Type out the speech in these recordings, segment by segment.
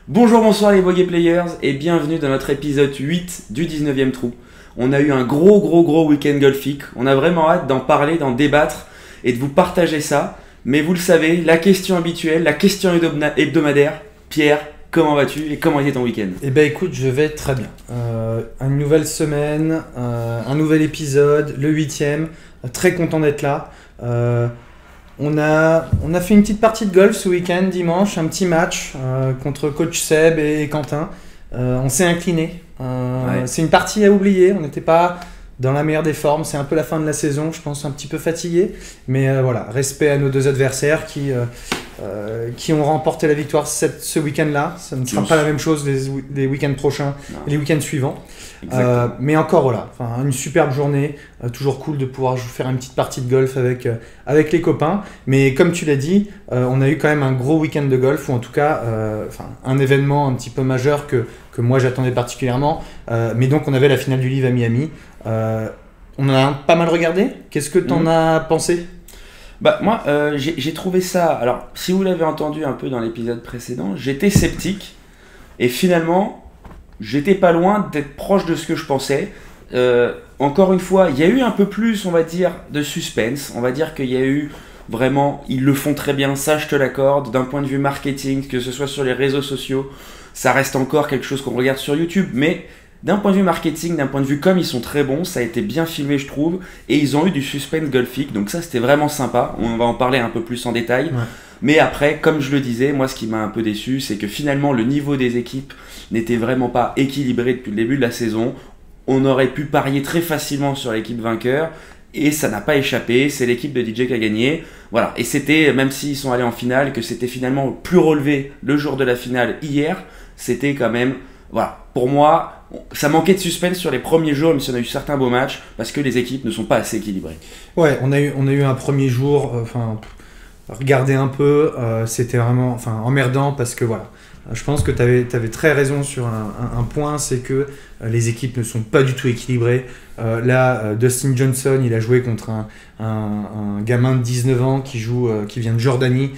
Bonjour, bonsoir les Bogey Players et bienvenue dans notre épisode 8 du 19e trou. On a eu un gros week-end golfique, on a vraiment hâte d'en parler, d'en débattre et de vous partager ça. Mais vous le savez, la question habituelle, la question hebdomadaire, Pierre, comment vas-tu et comment était ton week-end? Eh ben écoute, je vais très bien. Une nouvelle semaine, un nouvel épisode, le 8e, très content d'être là. On a fait une petite partie de golf ce week-end, dimanche, un petit match contre coach Seb et Quentin. On s'est incliné. Ouais. C'est une partie à oublier, on n'était pas dans la meilleure des formes, c'est un peu la fin de la saison, je pense un petit peu fatigué. Mais voilà, respect à nos deux adversaires qui ont remporté la victoire ce week-end-là. Ça ne sera pas la même chose les week-ends prochains et les week-ends suivants. Mais encore voilà, une superbe journée, toujours cool de pouvoir faire une petite partie de golf avec les copains. Mais comme tu l'as dit, on a eu quand même un gros week-end de golf, ou en tout cas un événement un petit peu majeur que moi j'attendais particulièrement. Mais donc on avait la finale du Live à Miami. On en a pas mal regardé. Qu'est-ce que tu en as pensé? Bah moi j'ai trouvé ça, alors si vous l'avez entendu un peu dans l'épisode précédent, j'étais sceptique et finalement j'étais pas loin d'être proche de ce que je pensais. Encore une fois, il y a eu un peu plus, on va dire, de suspense. On va dire qu'il y a eu vraiment, ils le font très bien, ça je te l'accorde. D'un point de vue marketing, que ce soit sur les réseaux sociaux, ça reste encore quelque chose qu'on regarde sur YouTube. Mais d'un point de vue marketing, d'un point de vue com, ils sont très bons. Ça a été bien filmé, je trouve. Et ils ont eu du suspense golfique. Donc ça, c'était vraiment sympa. On va en parler un peu plus en détail. Ouais. Mais après, comme je le disais, moi ce qui m'a un peu déçu, c'est que finalement le niveau des équipes n'était vraiment pas équilibré depuis le début de la saison. On aurait pu parier très facilement sur l'équipe vainqueur et ça n'a pas échappé, c'est l'équipe de DJ qui a gagné. Voilà, et c'était, même s'ils sont allés en finale, que c'était finalement plus relevé le jour de la finale hier, c'était quand même, voilà, pour moi, ça manquait de suspense sur les premiers jours, même si on a eu certains beaux matchs, parce que les équipes ne sont pas assez équilibrées. Ouais, on a eu un premier jour, regarder un peu, c'était vraiment emmerdant parce que voilà, je pense que tu avais très raison sur un point, c'est que les équipes ne sont pas du tout équilibrées. Dustin Johnson, il a joué contre un gamin de 19 ans qui vient de Jordanie.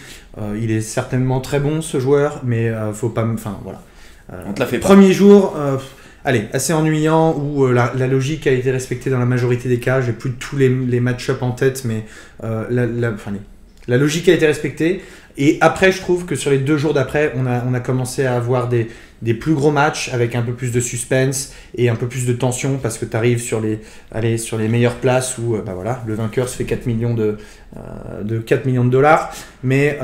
Il est certainement très bon ce joueur, mais faut pas, voilà. On te l'a fait premier jour, assez ennuyant, où la logique a été respectée dans la majorité des cas. J'ai plus tous les match-up en tête, mais la logique a été respectée. Et après, je trouve que sur les 2 jours d'après, on a commencé à avoir des plus gros matchs avec un peu plus de suspense et un peu plus de tension, parce que tu arrives sur les meilleures places où le vainqueur se fait 4 millions de dollars. Mais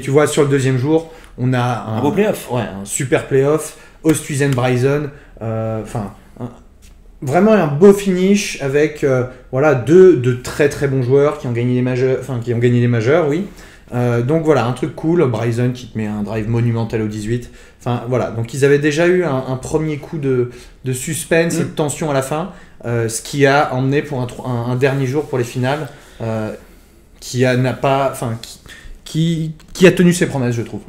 tu vois, sur le deuxième jour, on a un beau playoff. Ouais, un super playoff. Oosthuizen Bryson. Vraiment un beau finish avec deux très très bons joueurs qui ont gagné les majeurs, oui. Donc voilà, un truc cool. Bryson qui te met un drive monumental au 18. Donc ils avaient déjà eu un premier coup de suspense et de tension à la fin, ce qui a emmené pour un dernier jour pour les finales, qui a tenu ses promesses, je trouve.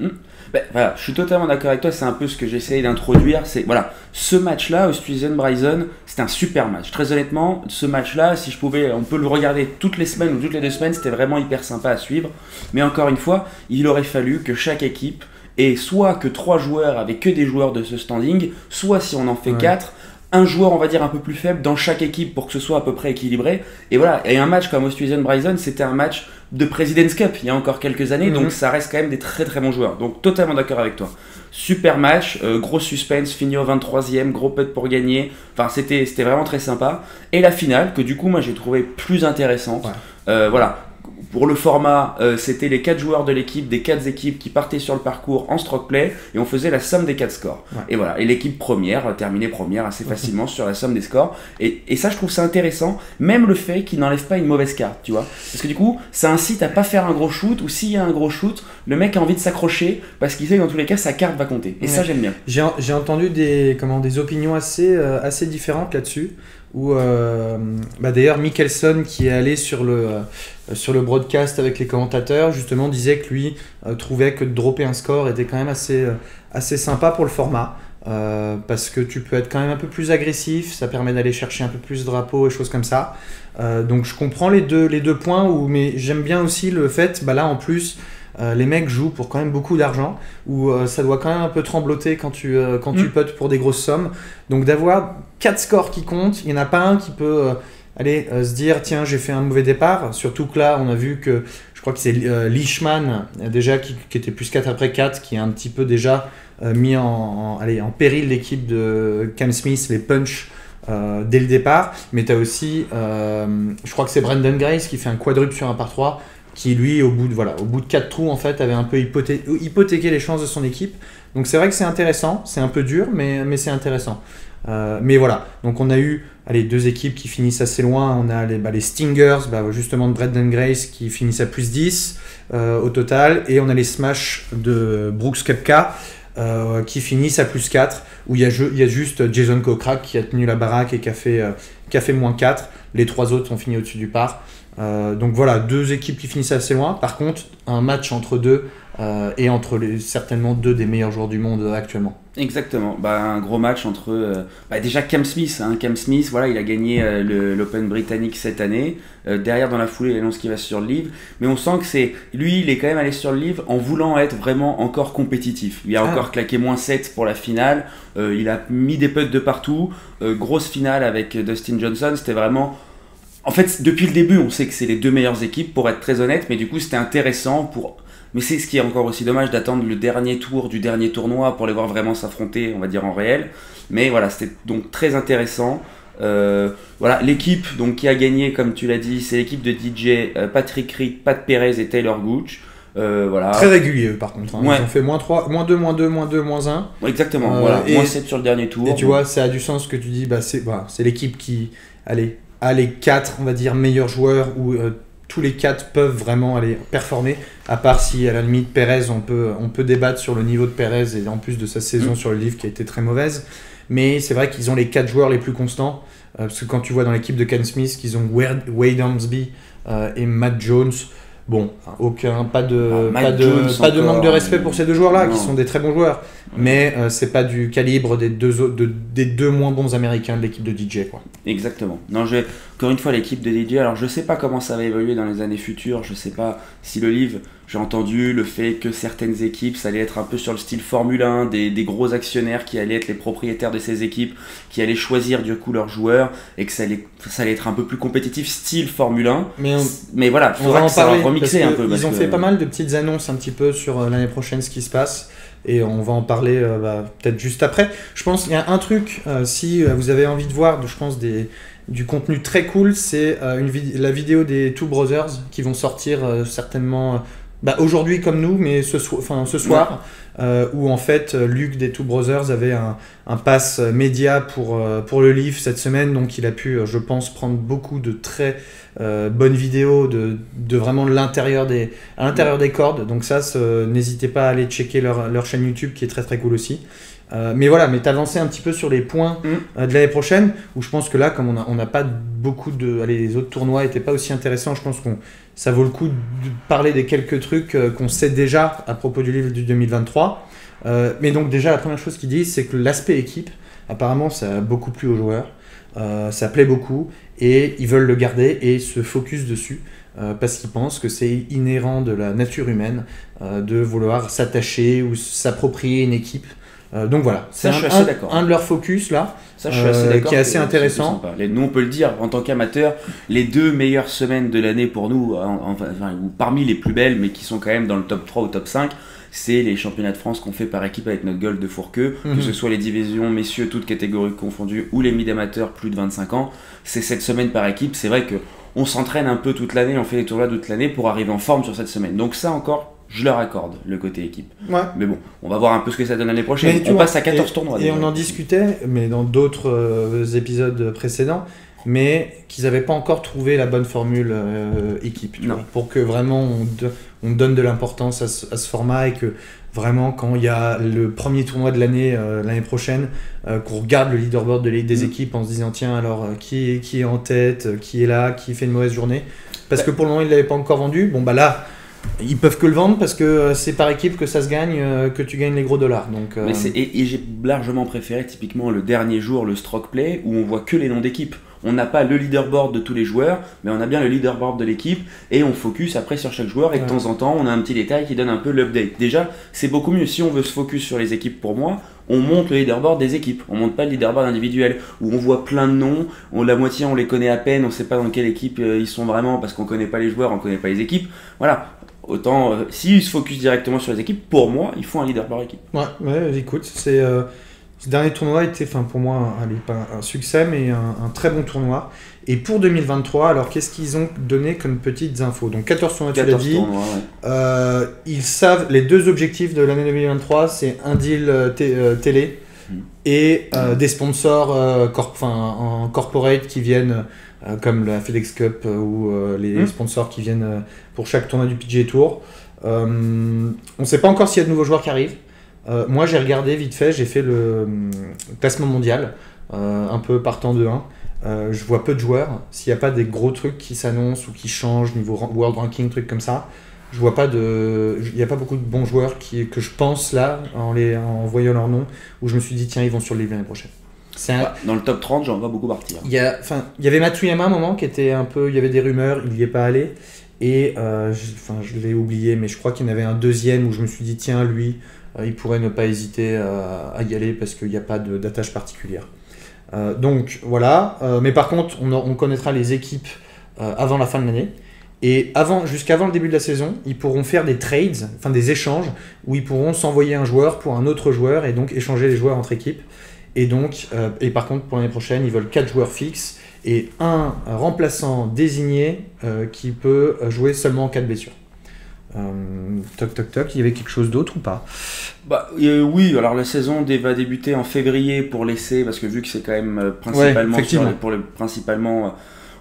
Voilà, je suis totalement d'accord avec toi, c'est un peu ce que j'essaye d'introduire. C'est voilà, ce match-là, Oosthuizen Bryson, c'était un super match. Très honnêtement, ce match-là, si je pouvais, on peut le regarder toutes les semaines ou toutes les 2 semaines, c'était vraiment hyper sympa à suivre. Mais encore une fois, il aurait fallu que chaque équipe ait soit que 3 joueurs avec que des joueurs de ce standing, soit si on en fait 4, un joueur on va dire un peu plus faible dans chaque équipe pour que ce soit à peu près équilibré. Et voilà, et un match comme Oosthuizen Bryson, c'était un match de President's Cup il y a encore quelques années, donc ça reste quand même des très très bons joueurs. Donc totalement d'accord avec toi. Super match, gros suspense, fini au 23e, gros putt pour gagner. C'était vraiment très sympa. Et la finale, que du coup moi j'ai trouvé plus intéressante. Voilà. Pour le format, c'était les 4 joueurs de l'équipe, des 4 équipes qui partaient sur le parcours en stroke play et on faisait la somme des 4 scores. Ouais. Et voilà, et l'équipe première terminait première assez facilement sur la somme des scores. Et ça, je trouve ça intéressant, même le fait qu'il n'enlève pas une mauvaise carte, tu vois. Parce que du coup, ça incite à pas faire un gros shoot, ou s'il y a un gros shoot, le mec a envie de s'accrocher parce qu'il sait que dans tous les cas, sa carte va compter. Et ça, j'aime bien. J'ai entendu des opinions assez différentes là-dessus. D'ailleurs Mickelson, qui est allé sur le broadcast avec les commentateurs, justement disait que lui trouvait que de dropper un score était quand même assez sympa pour le format, parce que tu peux être quand même un peu plus agressif, ça permet d'aller chercher un peu plus de drapeaux et choses comme ça. Donc je comprends les deux points, mais j'aime bien aussi le fait, là en plus les mecs jouent pour quand même beaucoup d'argent, où ça doit quand même un peu trembloter quand tu putes pour des grosses sommes. Donc d'avoir 4 scores qui comptent, il n'y en a pas un qui peut se dire tiens j'ai fait un mauvais départ, surtout que là on a vu que je crois que c'est Leishman déjà qui était plus 4 après 4 qui a un petit peu déjà mis en péril l'équipe de Cam Smith, les punch dès le départ, mais tu as aussi je crois que c'est Brandon Grace qui fait un quadruple sur un par 3 qui lui au bout de 4 trous en fait avait un peu hypothéqué les chances de son équipe. Donc c'est vrai que c'est intéressant, c'est un peu dur mais c'est intéressant. Mais voilà, donc on a eu 2 équipes qui finissent assez loin. On a les Stingers, justement de Brandon Grace qui finissent à plus 10 au total, et on a les Smash de Brooks Koepka qui finissent à plus 4, où il y a juste Jason Kokrak qui a tenu la baraque et qui a fait moins 4. Les 3 autres ont fini au-dessus du par. Donc voilà, 2 équipes qui finissent assez loin. Par contre, un match entre deux et entre certainement 2 des meilleurs joueurs du monde actuellement. Exactement, un gros match entre déjà Cam Smith, Cam Smith, voilà, il a gagné l'Open britannique cette année. Derrière dans la foulée il annonce qu'il va sur le livre, mais on sent que il est quand même allé sur le livre en voulant être vraiment encore compétitif. Il a encore claqué moins 7 pour la finale, il a mis des putts de partout, grosse finale avec Dustin Johnson, c'était vraiment... En fait, depuis le début, on sait que c'est les 2 meilleures équipes, pour être très honnête, mais du coup, c'était intéressant pour... Mais c'est ce qui est encore aussi dommage d'attendre le dernier tour du dernier tournoi pour les voir vraiment s'affronter, on va dire en réel. Mais voilà, c'était donc très intéressant. Voilà, l'équipe donc qui a gagné, comme tu l'as dit, c'est l'équipe de DJ, Patrick Reed, Pat Perez et Taylor Gooch. Voilà. Très régulier par contre. Ils ont fait moins 3, moins 2, moins 2, moins 2, moins 1. Exactement, voilà. Moins 7 sur le dernier tour. Et tu vois, ça a du sens que tu dis, c'est l'équipe qui a les 4, on va dire, meilleurs joueurs où tous les 4 peuvent vraiment aller performer, à part si à la limite Perez, on peut débattre sur le niveau de Perez et en plus de sa saison sur le livre qui a été très mauvaise. Mais c'est vrai qu'ils ont les 4 joueurs les plus constants, parce que quand tu vois dans l'équipe de Cam Smith qu'ils ont Wade Ormsby et Matt Jones, pas de manque de respect pour ces 2 joueurs-là, qui sont des très bons joueurs, mais c'est pas du calibre des 2 moins bons américains de l'équipe de DJ, quoi. Exactement. Non, encore une fois, l'équipe de DJ, alors je sais pas comment ça va évoluer dans les années futures, je sais pas si le livre, j'ai entendu le fait que certaines équipes, ça allait être un peu sur le style Formule 1, des gros actionnaires qui allaient être les propriétaires de ces équipes, qui allaient choisir du coup leurs joueurs, et que ça allait être un peu plus compétitif, style Formule 1. Mais voilà, il faudra que ça remixer un peu. Ils ont fait pas mal de petites annonces un petit peu sur l'année prochaine, ce qui se passe. Et on va en parler peut-être juste après. Je pense qu'il y a un truc, si vous avez envie de voir, je pense, du contenu très cool, c'est la vidéo des Two Brothers qui vont sortir certainement aujourd'hui comme nous, mais ce soir, où en fait Luc des Two Brothers avait un pass média pour le livre cette semaine, donc il a pu, je pense, prendre beaucoup de très bonnes vidéos de vraiment à l'intérieur des cordes. Donc ça, n'hésitez pas à aller checker leur chaîne YouTube qui est très très cool aussi. Mais voilà, mais t'avançais un petit peu sur les points de l'année prochaine, où je pense que là, comme on n'a pas beaucoup les autres tournois n'étaient pas aussi intéressants, je pense que ça vaut le coup de parler des quelques trucs qu'on sait déjà à propos du livre du 2023. Mais donc déjà, la première chose qu'ils disent, c'est que l'aspect équipe, apparemment, ça a beaucoup plu aux joueurs, ça plaît beaucoup, et ils veulent le garder et se focus dessus. Parce qu'ils pensent que c'est inhérent de la nature humaine de vouloir s'attacher ou s'approprier une équipe. Donc voilà, c'est un de leurs focus là, ça, je suis assez d'accord, qui est assez intéressant. Nous, on peut le dire en tant qu'amateurs, les 2 meilleures semaines de l'année pour nous, parmi les plus belles, mais qui sont quand même dans le top 3 ou top 5, c'est les championnats de France qu'on fait par équipe avec notre Golf de Fourqueux, que ce soit les divisions messieurs, toutes catégories confondues, ou les mid-amateurs plus de 25 ans. C'est cette semaine par équipe. C'est vrai qu'on s'entraîne un peu toute l'année, on fait les tournois toute l'année pour arriver en forme sur cette semaine. Donc ça encore, je leur accorde le côté équipe. Ouais. Mais bon, on va voir un peu ce que ça donne l'année prochaine. On passe à 14 tournois. Et on en discutait, mais dans d'autres épisodes précédents, mais qu'ils n'avaient pas encore trouvé la bonne formule équipe. Tu vois, pour que vraiment on donne de l'importance à ce format, et que vraiment quand il y a le premier tournoi de l'année prochaine, qu'on regarde le leaderboard des équipes en se disant tiens alors qui est en tête, qui est là, qui fait une mauvaise journée. Parce que pour le moment ils ne l'avaient pas encore vendu. Bon bah là... Ils peuvent que le vendre parce que c'est par équipe que ça se gagne, que tu gagnes les gros dollars. Donc, et j'ai largement préféré typiquement le dernier jour, le stroke play, où on voit que les noms d'équipes. on n'a pas le leaderboard de tous les joueurs, mais on a bien le leaderboard de l'équipe et on focus après sur chaque joueur et de temps en temps on a un petit détail qui donne un peu l'update. Déjà, c'est beaucoup mieux. Si on veut se focus sur les équipes, pour moi, on monte le leaderboard des équipes, on monte pas le leaderboard individuel où on voit plein de noms, la moitié on les connaît à peine, on sait pas dans quelle équipe ils sont vraiment parce qu'on connaît pas les joueurs, on connaît pas les équipes. Voilà. Autant, s'ils se focus directement sur les équipes, pour moi, il faut un leader par équipe. Ouais, écoute, ce dernier tournoi était, pour moi, pas un succès, mais un très bon tournoi. Et pour 2023, alors qu'est-ce qu'ils ont donné comme petites infos? Donc 14 tournois, tu l'as dit. Tournois, ouais. Ils savent, les deux objectifs de l'année 2023, c'est un deal télé et des sponsors en corporate qui viennent... comme la FedEx Cup ou les sponsors qui viennent pour chaque tournoi du PGA Tour. On ne sait pas encore s'il y a de nouveaux joueurs qui arrivent. Moi, j'ai regardé vite fait, j'ai fait le classement mondial, un peu partant de 1. Je vois peu de joueurs. S'il n'y a pas des gros trucs qui s'annoncent ou qui changent niveau World Ranking, trucs comme ça, je vois pas il n'y a pas beaucoup de bons joueurs que je pense là, en voyant leur nom, où je me suis dit, tiens, ils vont sur le livre l'année prochaine. Dans le top 30, j'en vois beaucoup partir. Il y avait Matsuyama à un moment qui était un peu... Il y avait des rumeurs, il n'y est pas allé. Et je l'ai oublié, mais je crois qu'il y en avait un deuxième où je me suis dit, tiens, lui, il pourrait ne pas hésiter à y aller parce qu'il n'y a pas d'attache particulière. Donc voilà. Mais par contre, on connaîtra les équipes avant la fin de l'année. Et jusqu'avant le début de la saison, ils pourront faire des trades, des échanges, où ils pourront s'envoyer un joueur pour un autre joueur et donc échanger les joueurs entre équipes. Et donc, par contre, pour l'année prochaine, ils veulent 4 joueurs fixes et un remplaçant désigné qui peut jouer seulement en cas de blessure. Il y avait quelque chose d'autre ou pas? Oui, alors la saison va débuter en février pour l'essai, parce que vu que c'est quand même principalement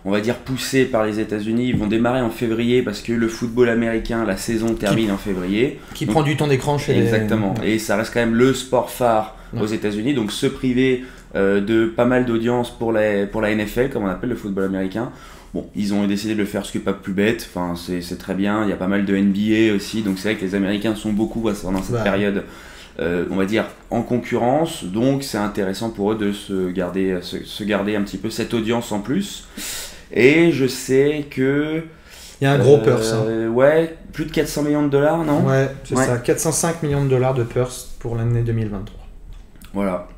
on va dire poussé par les États-Unis, ils vont démarrer en février parce que le football américain, la saison termine en février. Qui prend du temps d'écran chez Exactement, et ça reste quand même le sport phare aux États-Unis, donc se priver de pas mal d'audience pour la NFL, comme on appelle le football américain. Bon, ils ont décidé de le faire, ce qui n'est pas plus bête, c'est très bien, il y a pas mal de NBA aussi, donc c'est vrai que les Américains sont beaucoup pendant cette période, on va dire, en concurrence, donc c'est intéressant pour eux de se garder un petit peu cette audience en plus. Et je sais que... Il y a un gros purse. Ouais, plus de 400 millions de dollars, non? Ouais, c'est ça, 405 millions de dollars de purse pour l'année 2023. Voilà.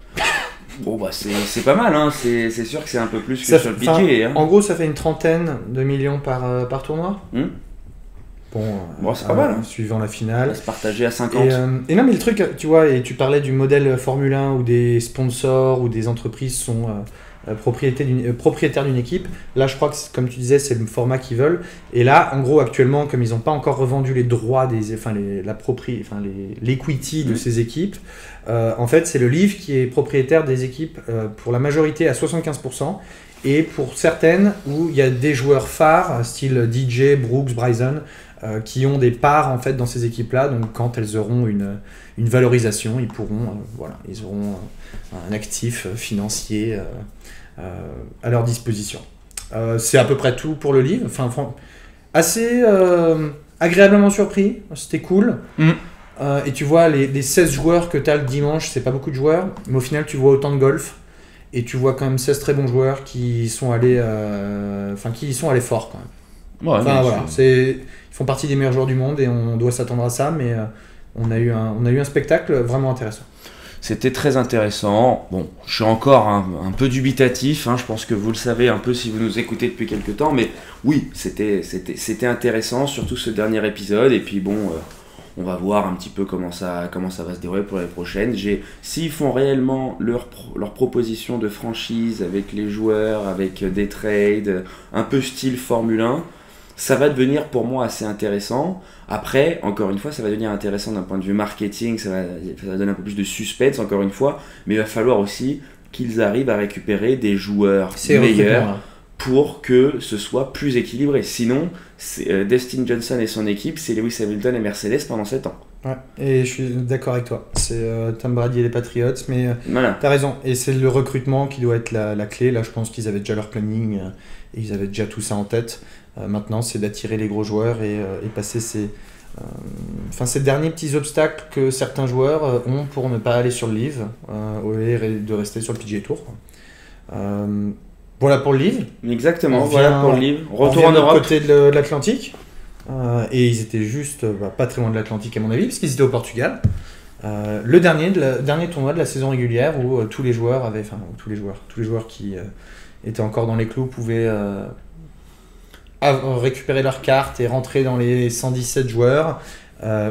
Bon, c'est pas mal, hein. C'est sûr que c'est un peu plus que sur le PGA. En gros, ça fait une trentaine de millions par tournoi. Bon, c'est pas mal. Hein. Suivant la finale. On va se partager à 50. Et non, mais le truc, tu vois, et tu parlais du modèle Formule 1 où des sponsors ou des entreprises sont propriétaires d'une équipe. Là, je crois que, comme tu disais, c'est le format qu'ils veulent. Et là, en gros, actuellement, comme ils n'ont pas encore revendu les droits, l'equity de ces équipes, en fait, c'est le livre qui est propriétaire des équipes pour la majorité à 75%. Et pour certaines, où il y a des joueurs phares, style DJ, Brooks, Bryson, qui ont des parts en fait dans ces équipes-là. Donc quand elles auront une valorisation, ils auront un actif financier à leur disposition. C'est à peu près tout pour le livre. Assez agréablement surpris, c'était cool. Et tu vois, les 16 joueurs que tu as le dimanche, c'est pas beaucoup de joueurs, mais au final tu vois autant de golf. Et tu vois quand même 16 très bons joueurs qui sont allés fort quand même. Ils font partie des meilleurs joueurs du monde et on doit s'attendre à ça, mais on a eu un spectacle vraiment intéressant. C'était très intéressant. Bon, je suis encore un peu dubitatif, je pense que vous le savez un peu si vous nous écoutez depuis quelques temps, mais oui, c'était intéressant, surtout ce dernier épisode, et puis bon... on va voir un petit peu comment ça va se dérouler pour les prochaines. S'ils font réellement leur proposition de franchise avec les joueurs, avec des trades, un peu style Formule 1, ça va devenir pour moi assez intéressant. Après, encore une fois, ça va devenir intéressant d'un point de vue marketing, ça va donner un peu plus de suspense, encore une fois, mais il va falloir aussi qu'ils arrivent à récupérer des joueurs meilleurs pour que ce soit plus équilibré. Sinon, Dustin Johnson et son équipe, c'est Lewis Hamilton et Mercedes pendant 7 ans. Ouais, et je suis d'accord avec toi. C'est Tom Brady et les Patriots, mais t'as raison. Et c'est le recrutement qui doit être la clé. Là, je pense qu'ils avaient déjà leur planning et ils avaient déjà tout ça en tête. Maintenant, c'est d'attirer les gros joueurs et passer ces derniers petits obstacles que certains joueurs ont pour ne pas aller sur le livre et de rester sur le PGA Tour. Voilà pour le livre. Exactement, voilà pour le livre. Retour en de Europe. côté de l'Atlantique. Et ils étaient juste pas très loin de l'Atlantique à mon avis, parce qu'ils étaient au Portugal. Le dernier tournoi de la saison régulière où tous les joueurs qui étaient encore dans les clous pouvaient récupérer leur carte et rentrer dans les 117 joueurs.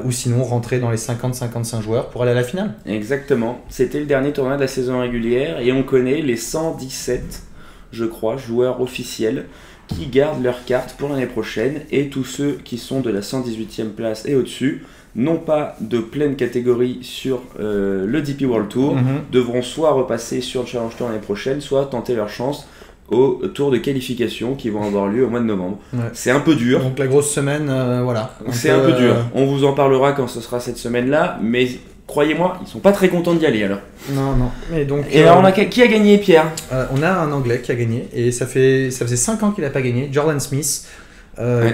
Ou sinon rentrer dans les 50-55 joueurs pour aller à la finale. Exactement, c'était le dernier tournoi de la saison régulière et on connaît les 117, je crois, joueurs officiels qui gardent leur carte pour l'année prochaine, et tous ceux qui sont de la 118e place et au-dessus, non pas de pleine catégorie sur le DP World Tour, devront soit repasser sur le Challenge Tour l'année prochaine, soit tenter leur chance au tour de qualification qui vont avoir lieu au mois de novembre. Ouais. C'est un peu dur. Donc la grosse semaine, voilà. C'est un peu dur. On vous en parlera quand ce sera cette semaine-là, mais croyez-moi, ils sont pas très contents d'y aller alors. Non. Et donc. Et alors qui a gagné, Pierre? On a un Anglais qui a gagné, et ça faisait 5 ans qu'il n'a pas gagné, Jordan Smith.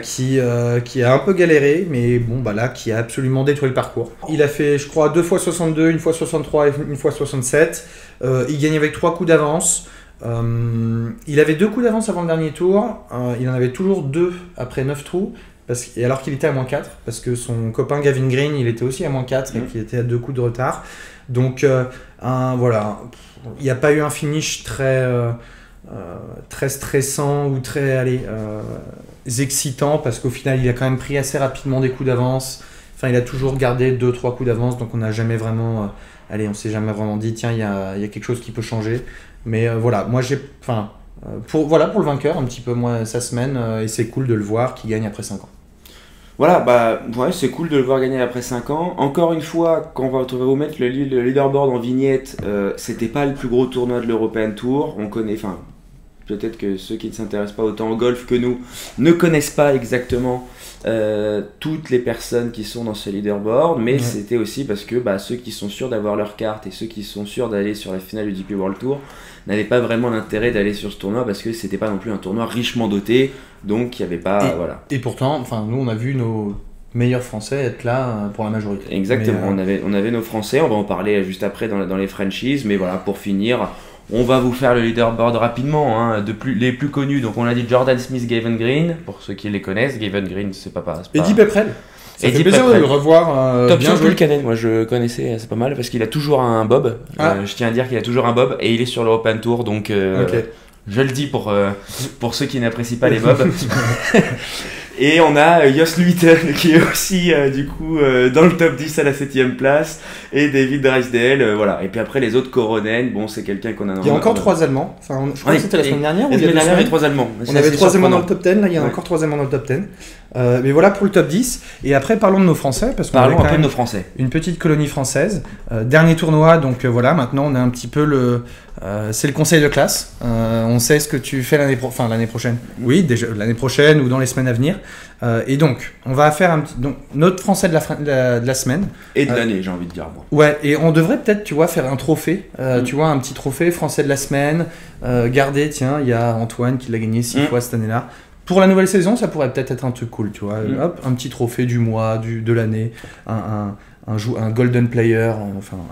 Qui a un peu galéré, mais bon, bah là, qui a absolument détruit le parcours. Il a fait, je crois, 2 fois 62, une fois 63 et une fois 67. Il gagne avec 3 coups d'avance. Il avait 2 coups d'avance avant le dernier tour. Il en avait toujours 2 après 9 trous. Et alors qu'il était à -4, parce que son copain Gavin Green, il était aussi à -4 et qu'il était à 2 coups de retard. Donc, voilà, il n'y a pas eu un finish très stressant ou très excitant, parce qu'au final il a quand même pris assez rapidement des coups d'avance. Enfin, il a toujours gardé 2-3 coups d'avance, donc on n'a jamais vraiment on s'est jamais vraiment dit tiens, il y a quelque chose qui peut changer. Mais voilà, moi pour le vainqueur un petit peu moins sa semaine, et c'est cool de le voir qui gagne après 5 ans. Voilà, bah ouais, c'est cool de le voir gagner après 5 ans. Encore une fois, quand on va vous mettre le leaderboard en vignette, c'était pas le plus gros tournoi de l'European Tour. On connaît, peut-être que ceux qui ne s'intéressent pas autant au golf que nous ne connaissent pas exactement toutes les personnes qui sont dans ce leaderboard, mais c'était aussi parce que ceux qui sont sûrs d'avoir leur carte et ceux qui sont sûrs d'aller sur la finale du DP World Tour n'avaient pas vraiment l'intérêt d'aller sur ce tournoi, parce que c'était pas non plus un tournoi richement doté, donc il n'y avait pas... voilà. Et pourtant, nous on a vu nos meilleurs Français être là pour la majorité. Exactement, on avait nos Français, on va en parler juste après dans les franchises, mais voilà, pour finir... On va vous faire le leaderboard rapidement, les plus connus. Donc on a dit Jordan Smith, Gavin Green, pour ceux qui les connaissent. Gavin Green, c'est pas... Eddie Pepperell. Ça fait plaisir de le revoir. Top 5 Buchanan, moi je connaissais, c'est pas mal, parce qu'il a toujours un bob. Je tiens à dire qu'il a toujours un bob, et il est sur l'European Tour, donc je le dis pour ceux qui n'apprécient pas les bobs. Et on a Jos Luiten qui est aussi dans le top 10 à la 7ème place, et David Drysdale, voilà. Et puis après les autres, Koronen, bon, c'est quelqu'un qu'on a... Il y a encore 3 Allemands, je crois que c'était la semaine dernière. La semaine dernière, il y a 3 Allemands. On avait 3 Allemands dans le top 10, là il y en a encore 3 Allemands dans le top 10. Mais voilà pour le top 10. Et après, parlons de nos Français, parce qu'on parlons un peu de nos Français. Une petite colonie française. Dernier tournoi, donc voilà, maintenant on a un petit peu c'est le conseil de classe. On sait ce que tu fais l'année prochaine. Oui, déjà l'année prochaine ou dans les semaines à venir. Et donc, on va faire notre Français de la semaine. Et de l'année, j'ai envie de dire. Moi. Ouais, et on devrait peut-être, faire un trophée. Tu vois, un petit trophée Français de la semaine. Garder, tiens, il y a Antoine qui l'a gagné 6 fois cette année-là. Pour la nouvelle saison, ça pourrait peut-être être un truc cool, tu vois. Hop, un petit trophée du mois, de l'année, un golden player,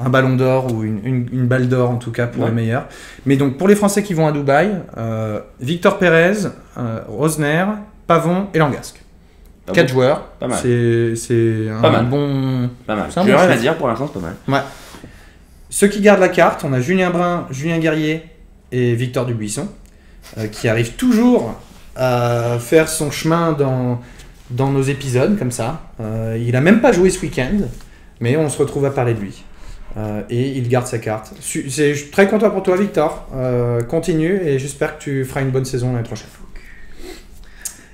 un ballon d'or ou une balle d'or en tout cas pour les meilleurs. Mais donc pour les Français qui vont à Dubaï, Victor Pérez, Rosner, Pavon et Langasque. 4 joueurs, pas mal. C'est un bon... Pas mal. J'ai rien à dire, pour l'instant c'est pas mal. Ouais. Ceux qui gardent la carte, on a Julien Brun, Julien Guerrier et Victor Dubuisson, qui arrivent toujours à faire son chemin dans nos épisodes comme ça. Il a même pas joué ce week-end, mais on se retrouve à parler de lui. Et il garde sa carte. Je suis très content pour toi, Victor. Continue, et j'espère que tu feras une bonne saison l'année prochaine.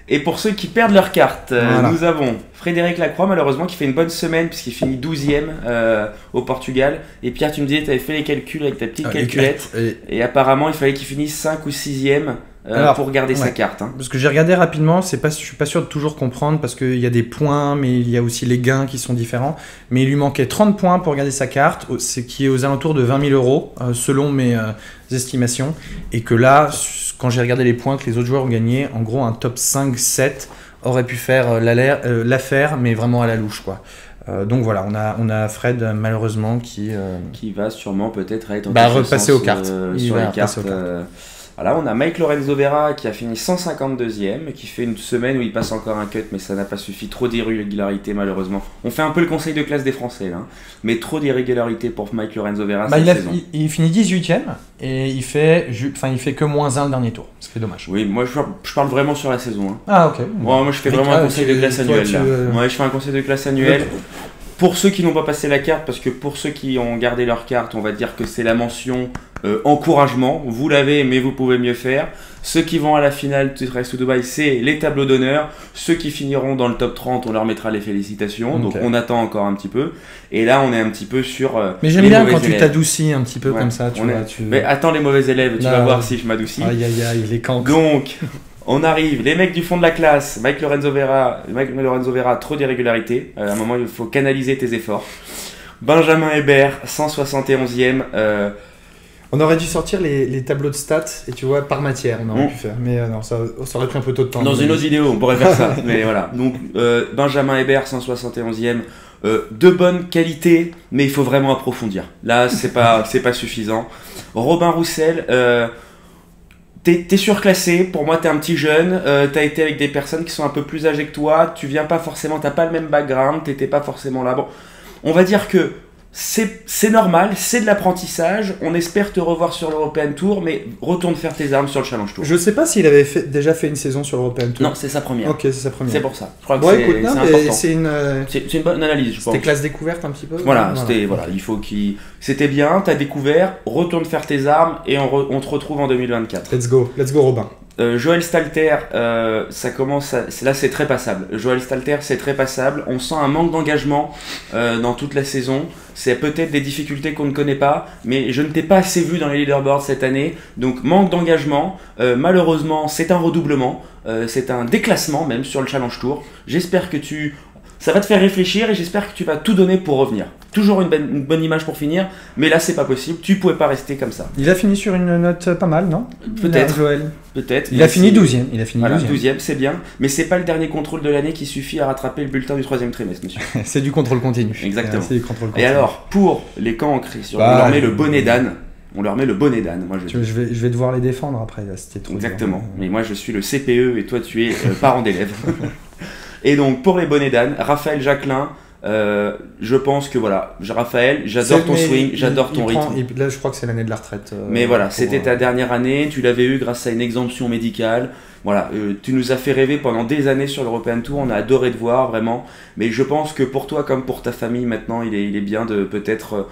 Et pour ceux qui perdent leur carte, nous avons Frédéric Lacroix, malheureusement, qui fait une bonne semaine puisqu'il finit 12e au Portugal. Et Pierre, tu me disais, tu avais fait les calculs avec ta petite calculette. Et apparemment, il fallait qu'il finisse 5 ou 6e pour garder sa carte. Parce que j'ai regardé rapidement, je suis pas sûr de toujours comprendre, parce qu'il y a des points, mais il y a aussi les gains qui sont différents. Mais il lui manquait 30 points pour garder sa carte, qui est aux alentours de 20 000 € selon mes estimations. Et que là, quand j'ai regardé les points que les autres joueurs ont gagnés, en gros un top 5-7 aurait pu faire l'affaire, mais vraiment à la louche, quoi. Donc voilà, on a Fred malheureusement qui va sûrement peut-être être repasser aux cartes. sur les cartes Voilà, on a Mike Lorenzo Vera qui a fini 152e, qui fait une semaine où il passe encore un cut, mais ça n'a pas suffi. Trop d'irrégularités, malheureusement. On fait un peu le conseil de classe des Français, là. Mais trop d'irrégularités pour Mike Lorenzo Vera cette saison. Il finit 18e et il fait que -1 le dernier tour. Ce qui est dommage. Oui, moi je parle vraiment sur la saison. Hein. Ah, ok. Ouais, moi je fais vraiment un conseil de classe annuel, là. Ouais, je fais un conseil de classe annuel. Pour ceux qui n'ont pas passé la carte, parce que pour ceux qui ont gardé leur carte, on va dire que c'est la mention encouragement. Vous l'avez, mais vous pouvez mieux faire. Ceux qui vont à la finale du Race to Dubai, c'est les tableaux d'honneur. Ceux qui finiront dans le top 30, on leur mettra les félicitations. Okay. Donc on attend encore un petit peu. Et là, on est un petit peu sur mais j'aime bien quand tu t'adoucis un petit peu comme ça. Mais attends les mauvais élèves, tu vas voir si je m'adoucis. Aïe aïe aïe, les cancres. Donc... On arrive, les mecs du fond de la classe, Mike Lorenzo Vera, trop d'irrégularités. À un moment, il faut canaliser tes efforts. Benjamin Hébert, 171e. On aurait dû sortir les tableaux de stats, et tu vois, par matière, on aurait pu faire. Mais non, ça aurait pris un peu trop de temps. Dans une autre vidéo, on pourrait faire ça. Mais voilà. Donc, Benjamin Hébert, 171e. De bonne qualité, mais il faut vraiment approfondir. Là, c'est pas suffisant. Robin Roussel... T'es surclassé, pour moi t'es un petit jeune, t'as été avec des personnes qui sont un peu plus âgées que toi, tu viens pas forcément, t'as pas le même background, t'étais pas forcément là. Bon, on va dire que c'est normal, c'est de l'apprentissage, on espère te revoir sur l'European Tour, mais retourne faire tes armes sur le Challenge Tour. Je sais pas s'il avait déjà fait une saison sur l'European Tour. Non, c'est sa première. Ok, c'est sa première. C'est pour ça. Je crois que c'est important. C'est une bonne analyse, je pense. C'était classe découverte un petit peu. Voilà. Il faut qu'il... C'était bien, t'as découvert, retourne faire tes armes et on te retrouve en 2024. Let's go Robin. Joël Stalter, ça commence là c'est très passable. Joël Stalter c'est très passable. On sent un manque d'engagement dans toute la saison. C'est peut-être des difficultés qu'on ne connaît pas, mais je ne t'ai pas assez vu dans les leaderboards cette année. Donc manque d'engagement. Malheureusement c'est un redoublement. C'est un déclassement même sur le Challenge Tour. J'espère que ça va te faire réfléchir et j'espère que tu vas tout donner pour revenir. Toujours une bonne image pour finir, mais là c'est pas possible, tu pouvais pas rester comme ça. Il a fini sur une note pas mal, non? Peut-être, Joël. Peut-être. Il a fini 12e. Voilà, 12e, c'est bien, mais c'est pas le dernier contrôle de l'année qui suffit à rattraper le bulletin du 3e trimestre, monsieur. C'est du contrôle continu. Exactement. C'est du contrôle continu. Et alors, pour les camps ancrés, on leur met le bonnet d'âne. On leur met le bonnet d'âne. Je vais devoir les défendre après, là, c'était trop. Exactement. Dur. Mais moi je suis le CPE et toi tu es parent d'élève. Et donc pour les bonnets d'âne, Raphaël Jacquelin. Je pense que voilà, Raphaël, j'adore ton swing, j'adore ton rythme. Là, je crois que c'est l'année de la retraite. Mais voilà, c'était ta dernière année, tu l'avais eu grâce à une exemption médicale. Voilà, tu nous as fait rêver pendant des années sur l'European Tour, on a adoré te voir vraiment. Mais je pense que pour toi comme pour ta famille maintenant, il est bien de peut-être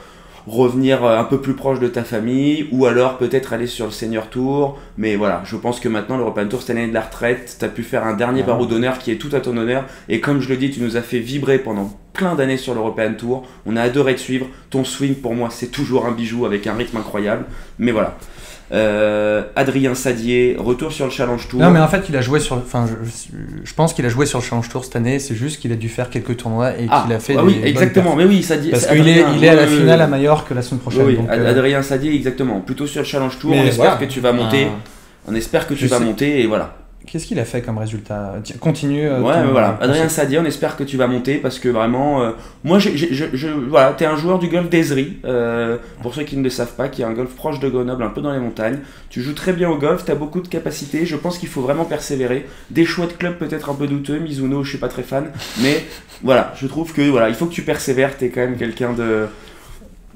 revenir un peu plus proche de ta famille ou alors peut-être aller sur le Senior Tour. Mais voilà, je pense que maintenant l'European Tour c'est l'année de la retraite, tu as pu faire un dernier barreau d'honneur qui est tout à ton honneur et comme je le dis, tu nous as fait vibrer pendant plein d'années sur l'European Tour, on a adoré te suivre, ton swing pour moi c'est toujours un bijou avec un rythme incroyable, mais voilà. Adrien Sadier, retour sur le Challenge Tour. Non mais en fait il a joué sur, enfin je pense qu'il a joué sur le Challenge Tour cette année, c'est juste qu'il a dû faire quelques tournois et qu'il a fait oui exactement, mais oui Sadier, parce qu'il est à la finale à Majorque la semaine prochaine. Oui, donc, Adrien Sadier exactement, plutôt sur le Challenge Tour, on espère que tu vas monter, on espère que tu vas monter et voilà. Qu'est-ce qu'il a fait comme résultat? Continue. Ouais, mais voilà. Adrien Sadier, on espère que tu vas monter parce que vraiment, moi, voilà, t'es un joueur du golf d'Ezri. Pour ceux qui ne le savent pas, qui est un golf proche de Grenoble, un peu dans les montagnes. Tu joues très bien au golf, t'as beaucoup de capacités. Je pense qu'il faut vraiment persévérer. Des choix de club peut-être un peu douteux. Mizuno, je suis pas très fan, mais voilà, je trouve que voilà, il faut que tu persévères. T'es quand même quelqu'un de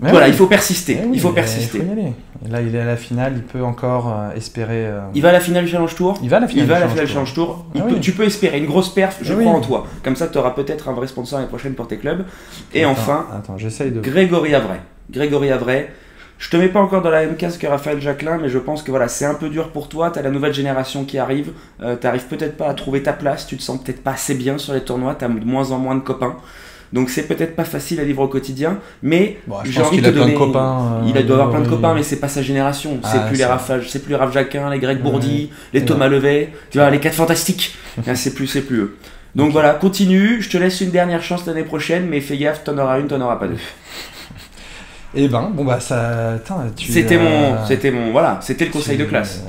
Mais voilà, oui. il faut persister. Oui, il faut persister. Il faut y aller. Et là, il est à la finale, il peut encore espérer. Il va à la finale du Challenge Tour. Il va à la finale du Challenge Tour. Ah oui. Tu peux espérer une grosse perf, je Ah crois oui. en toi. Comme ça, tu auras peut-être un vrai sponsor l'année prochaine pour tes clubs. Et enfin, j'essaye de. Grégory Avray. Grégory Avray. Je te mets pas encore dans la même case que Raphaël Jacquelin, mais je pense que voilà, c'est un peu dur pour toi. Tu as la nouvelle génération qui arrive. Tu n'arrives peut-être pas à trouver ta place. Tu te sens peut-être pas assez bien sur les tournois. Tu as de moins en moins de copains. Donc c'est peut-être pas facile à vivre au quotidien, mais Bon, j'ai envie de te donner. Il doit avoir plein de oui. copains, mais c'est pas sa génération. Ah, c'est plus les Raphaël, c'est plus les Raph Jacquin, les Greg Bourdi, les Thomas Levet, tu vois, les 4 fantastiques. C'est plus eux. Donc voilà, continue. Je te laisse une dernière chance l'année prochaine, mais fais gaffe, t'en auras une, t'en auras pas deux. Eh ben, bon bah ça. C'était le conseil de classe.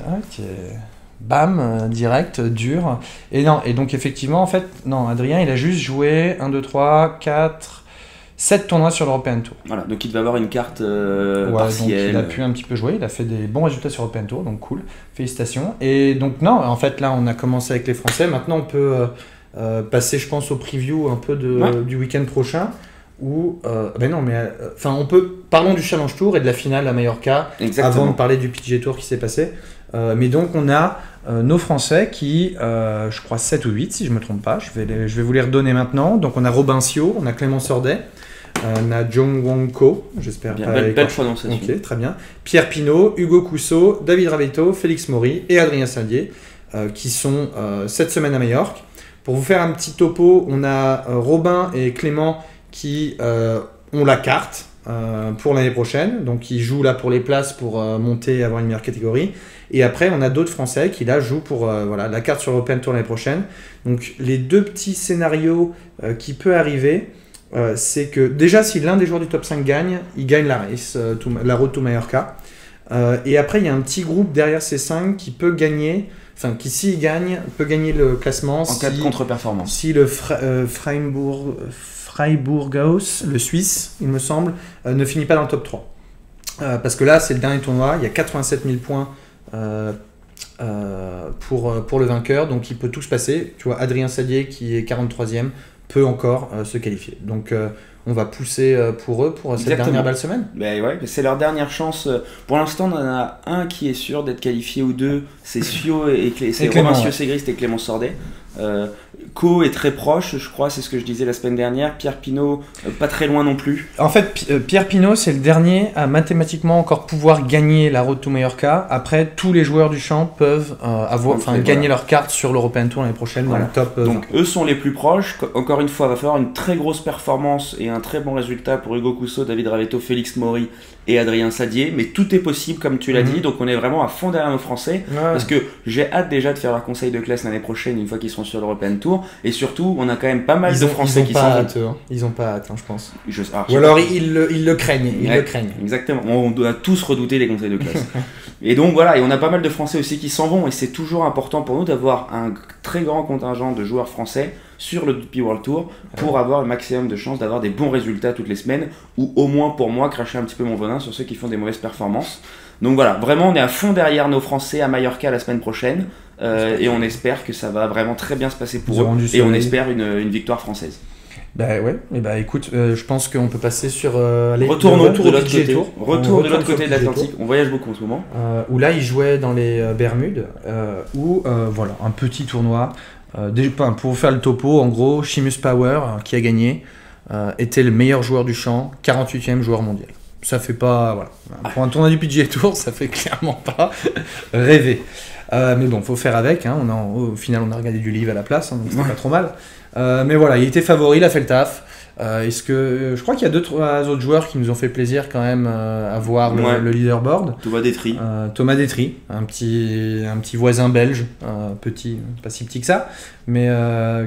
Bam, direct, dur. Et non, et donc effectivement, en fait, non, Adrien, il a juste joué 1, 2, 3, 4, 7 tournois sur l'European Tour. Voilà, donc il devait avoir une carte Donc partielle. il a pu un petit peu jouer, il a fait des bons résultats sur l'European Tour, donc cool, félicitations. Et donc non, en fait là on a commencé avec les Français, maintenant on peut passer je pense au preview un peu du week-end prochain. Parlons du Challenge Tour et de la finale à Mallorca. Exactement. Avant de parler du PGA Tour qui s'est passé. Mais donc on a nos Français qui, je crois 7 ou 8 si je ne me trompe pas, je vais vous les redonner maintenant. Donc on a Robin Sio, on a Clément Sordet, on a Jong Wong Ko, j'espère bien, pas. belle prononciation. Ok, très bien. Pierre Pinault, Hugo Cousseau, David Ravetto, Félix Maury et Adrien Sadier qui sont cette semaine à Majorque. Pour vous faire un petit topo, on a Robin et Clément qui ont la carte pour l'année prochaine, donc ils jouent là pour les places pour monter et avoir une meilleure catégorie. Et après, on a d'autres Français qui là jouent pour la carte sur l'European Tour l'année prochaine. Donc les deux petits scénarios qui peuvent arriver, c'est que déjà si l'un des joueurs du top 5 gagne, il gagne la race, la Road to Mallorca. Et après, il y a un petit groupe derrière ces 5 qui peut gagner, qui s'il gagne, peut gagner le classement en cas de contre-performance. Si le Freiburghaus, le Suisse, il me semble, ne finit pas dans le top 3. Parce que là, c'est le dernier tournoi, il y a 87 000 points pour le vainqueur, donc il peut tout se passer. Tu vois, Adrien Sadier, qui est 43e, peut encore se qualifier. Donc on va pousser pour eux pour cette dernière belle semaine. Ben ouais, c'est leur dernière chance. Pour l'instant, on en a un qui est sûr d'être qualifié ou deux, c'est Sio et Romain Sio-Segrist et Clément Sordet. Co est très proche, je crois, c'est ce que je disais la semaine dernière. Pierre Pinault, pas très loin non plus. En fait, Pierre Pinault, c'est le dernier à mathématiquement encore pouvoir gagner la Road to Mallorca. Après, tous les joueurs du champ peuvent gagner leur carte sur l'European Tour l'année prochaine dans le top. Donc, eux sont les plus proches. Encore une fois, il va falloir une très grosse performance et un très bon résultat pour Hugo Cousseau, David Ravetto, Félix Maury et Adrien Sadier. Mais tout est possible, comme tu l'as dit. Donc, on est vraiment à fond derrière nos Français. Parce que j'ai hâte déjà de faire leur conseil de classe l'année prochaine, une fois qu'ils seront sur l'European Tour. Et surtout, on a quand même pas mal de Français qui sont. Ils ont pas hâte, je pense. Ou alors ils le craignent. Ils le craignent. Exactement. On doit tous redouter les conseils de classe. Et donc voilà, et on a pas mal de Français aussi qui s'en vont. Et c'est toujours important pour nous d'avoir un très grand contingent de joueurs français sur le DP World Tour pour avoir le maximum de chances d'avoir des bons résultats toutes les semaines, ou au moins pour moi cracher un petit peu mon venin sur ceux qui font des mauvaises performances. Donc voilà, vraiment on est à fond derrière nos Français à Mallorca la semaine prochaine. Et on espère que ça va vraiment très bien se passer pour eux. Et on espère une victoire française. Bah ouais, et bah écoute, je pense qu'on peut passer sur retour de l'autre côté. Retour de l'autre côté de l'Atlantique. On voyage beaucoup en ce moment. Où là, ils jouaient dans les Bermudes, où voilà, un petit tournoi. Pour faire le topo, en gros, Seamus Power, qui a gagné, était le meilleur joueur du champ, 48e joueur mondial. Ça fait pas, voilà. Pour un tournoi du PGA Tour, ça fait clairement pas rêver. Mais bon, faut faire avec. Hein. Au final, on a regardé du livre à la place, donc c'était pas trop mal. Mais voilà, il était favori, il a fait le taf. Je crois qu'il y a 2-3 autres joueurs qui nous ont fait plaisir quand même à voir le leaderboard. Thomas Détry, un petit voisin belge, petit, pas si petit que ça, mais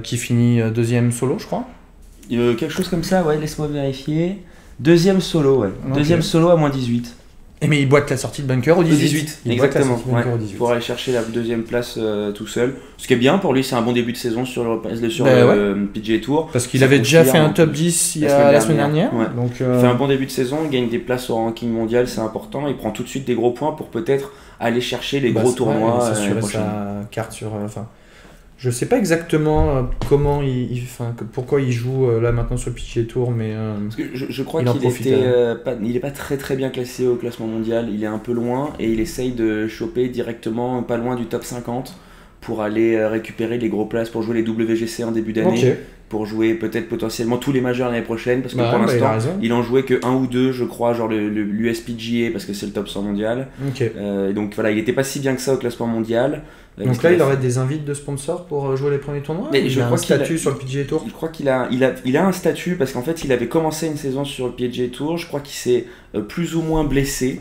qui finit deuxième solo, je crois. Quelque chose comme ça, ouais, laisse-moi vérifier. Deuxième solo, ouais. Okay. Deuxième solo à moins 18. Mais il boite la sortie de bunker au 18. Exactement. Pour aller chercher la deuxième place tout seul. Ce qui est bien pour lui, c'est un bon début de saison sur le PGA Tour. Parce qu'il avait déjà fait un top 10 la semaine dernière. Ouais. Donc, il fait un bon début de saison, il gagne des places au ranking mondial, c'est important. Il prend tout de suite des gros points pour peut-être aller chercher les gros tournois. S'assurer sa carte sur. Je sais pas exactement comment pourquoi il joue là maintenant sur le PGA Tour, mais parce que je crois qu'il est pas très très bien classé au classement mondial. Il est un peu loin et il essaye de choper directement pas loin du top 50 pour aller récupérer les gros places pour jouer les WGC en début d'année, pour jouer peut-être potentiellement tous les majeurs l'année prochaine, parce que pour l'instant il en jouait que un ou deux, je crois, genre l'USPGA parce que c'est le top 100 mondial. Donc voilà, il était pas si bien que ça au classement mondial. Donc là, il aurait des invites de sponsors pour jouer les premiers tournois. Mais il a un statut sur le PGA Tour. Je crois qu'il a un statut parce qu'en fait, il avait commencé une saison sur le PGA Tour. Je crois qu'il s'est plus ou moins blessé.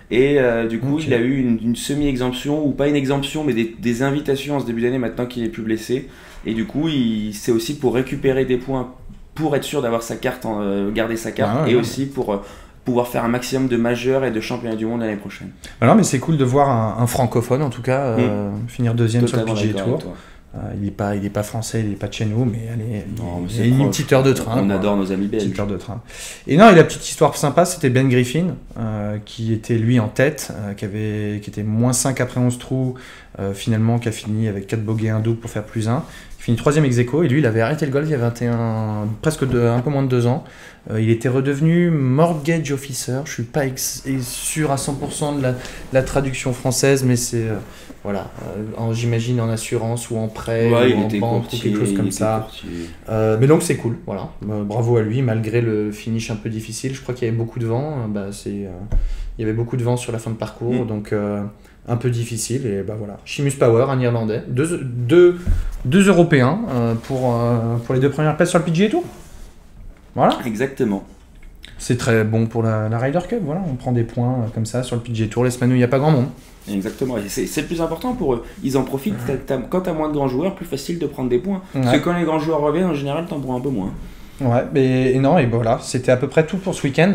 Et du coup, il a eu une semi-exemption, ou pas une exemption, mais des invitations en ce début d'année maintenant qu'il est plus blessé. Et du coup, c'est aussi pour récupérer des points, pour être sûr d'avoir sa carte, garder sa carte, aussi pour pouvoir faire un maximum de majeurs et de championnats du monde l'année prochaine. Alors, mais c'est cool de voir un francophone en tout cas finir deuxième sur le PGA Tour. Il n'est pas français, il n'est pas de chez nous, mais c'est une petite heure de train. On adore nos amis belges. Petite heure de train. Et non, et la petite histoire sympa, c'était Ben Griffin, qui était lui en tête, qui était -5 après 11 trous, finalement, qui a fini avec 4 bogeys et un double pour faire +1. Il finit 3e ex-aequo, et lui, il avait arrêté le golf il y a un peu moins de 2 ans. Il était redevenu mortgage officer. Je suis pas sûr à 100% de la traduction française, mais c'est j'imagine en assurance ou en prêt ou en banque ou quelque chose comme ça. Mais donc c'est cool, voilà. Bravo à lui, malgré le finish un peu difficile. Je crois qu'il y avait beaucoup de vent. Il y avait beaucoup de vent sur la fin de parcours, donc un peu difficile. Et voilà. Seamus Power, un Irlandais, deux Européens pour les 2 premières places sur le PGA Tour. Voilà. Exactement. C'est très bon pour la Ryder Cup. Voilà, on prend des points comme ça sur le PGA Tour les semaines où il n'y a pas grand monde. Exactement. Et c'est le plus important pour eux. Ils en profitent. Quand tu as moins de grands joueurs, plus facile de prendre des points. Parce que quand les grands joueurs reviennent, en général, tu en prends un peu moins. Ouais, et voilà, c'était à peu près tout pour ce week-end.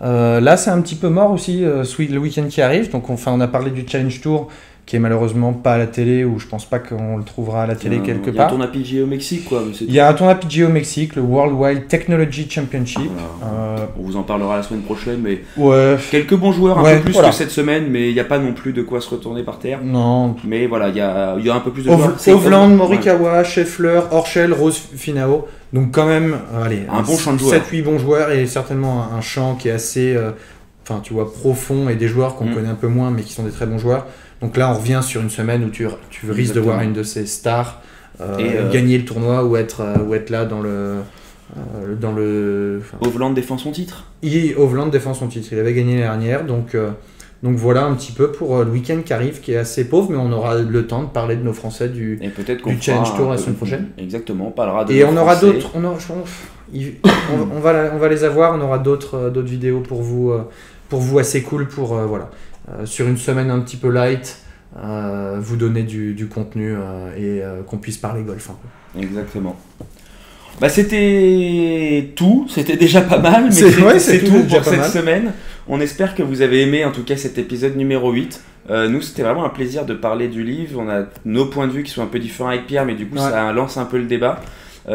Là, c'est un petit peu mort aussi le week-end qui arrive. Donc, on a parlé du Challenge Tour, qui est malheureusement pas à la télé, ou je pense pas qu'on le trouvera à la télé quelque part. Il y a un tournoi PGA au Mexique, quoi. Il y a un tournoi PGA au Mexique, le World Wide Technology Championship. Voilà. On vous en parlera la semaine prochaine, mais quelques bons joueurs, un peu plus que cette semaine, mais il n'y a pas non plus de quoi se retourner par terre. Non. Mais voilà, il y a un peu plus de joueurs. Hovland, Morikawa, Scheffler, Horschel, Rose Finau. Donc quand même, un bon champ de joueurs. 7-8 bons joueurs et certainement un champ qui est assez profond, et des joueurs qu'on connaît un peu moins mais qui sont des très bons joueurs. Donc là, on revient sur une semaine où tu risques de voir une de ces stars gagner le tournoi ou être là dans le... Hovland défend son titre. Hovland défend son titre. Il avait gagné l'année dernière, donc voilà un petit peu pour le week-end qui arrive, qui est assez pauvre, mais on aura le temps de parler de nos Français du Challenge Tour la semaine prochaine. Exactement, on parlera de et on aura d'autres. On va les avoir. On aura d'autres vidéos pour vous assez cool sur une semaine un petit peu light, vous donner du contenu et qu'on puisse parler golf un peu. Exactement. C'était tout, c'était déjà pas mal, mais c'est tout pour cette semaine. On espère que vous avez aimé en tout cas cet épisode numéro 8. Nous, c'était vraiment un plaisir de parler du livre. On a nos points de vue qui sont un peu différents avec Pierre, mais du coup ça lance un peu le débat. On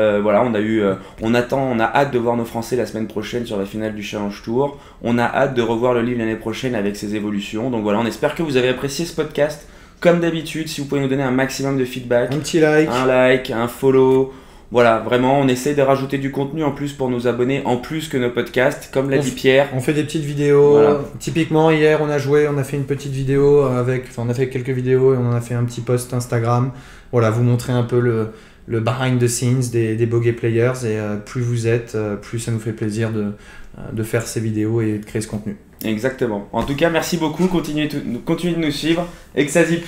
a hâte de voir nos Français la semaine prochaine sur la finale du Challenge Tour. On a hâte de revoir le livre l'année prochaine avec ses évolutions. Donc voilà, on espère que vous avez apprécié ce podcast. Comme d'habitude, si vous pouvez nous donner un maximum de feedback, un petit like, un follow. Voilà, vraiment, on essaie de rajouter du contenu en plus pour nos abonnés, en plus que nos podcasts, comme l'a dit Pierre. On fait des petites vidéos. Voilà. Typiquement, hier, on a fait une petite vidéo on a fait quelques vidéos et on en a fait un petit post Instagram. Voilà, vous montrer un peu le behind the scenes des bogey players, et plus vous êtes, plus ça nous fait plaisir de faire ces vidéos et de créer ce contenu. Exactement. En tout cas, merci beaucoup. Continuez de nous suivre. Et que ça zip.